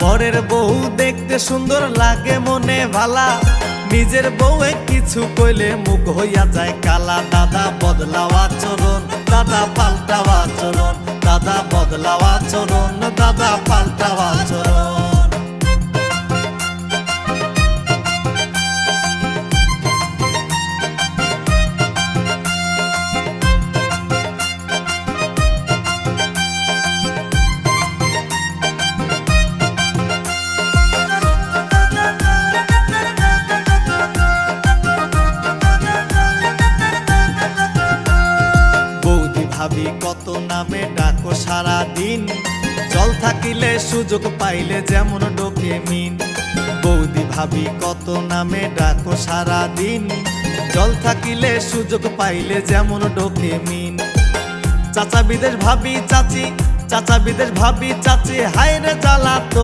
পরের বউ দেখতে সুন্দর লাগে মনে ভালা, নিজের বউয়ে কিছু কইলে মুখ হইয়া যায় কালা। দাদা বদলাও আচরণ, দাদা পাল্টাও আচরণ, দাদা বদলাও আচরণ, দাদা পাল্টাও আচরণ। ভাবি কত নামে ডাকো সারা দিন, জল থাকিলে সুযোগ পাইলে যেমন ডোকে মিন। বৌদি ভাবি কত নামে ডাকো সারা দিন, জল থাকিলে সুযোগ পাইলে যেমন ডোকে মিন। চাচা বিদেশ ভাবি চাচি, চাচা বিদেশ ভাবি চাচি, হায়রে জ্বালা তো।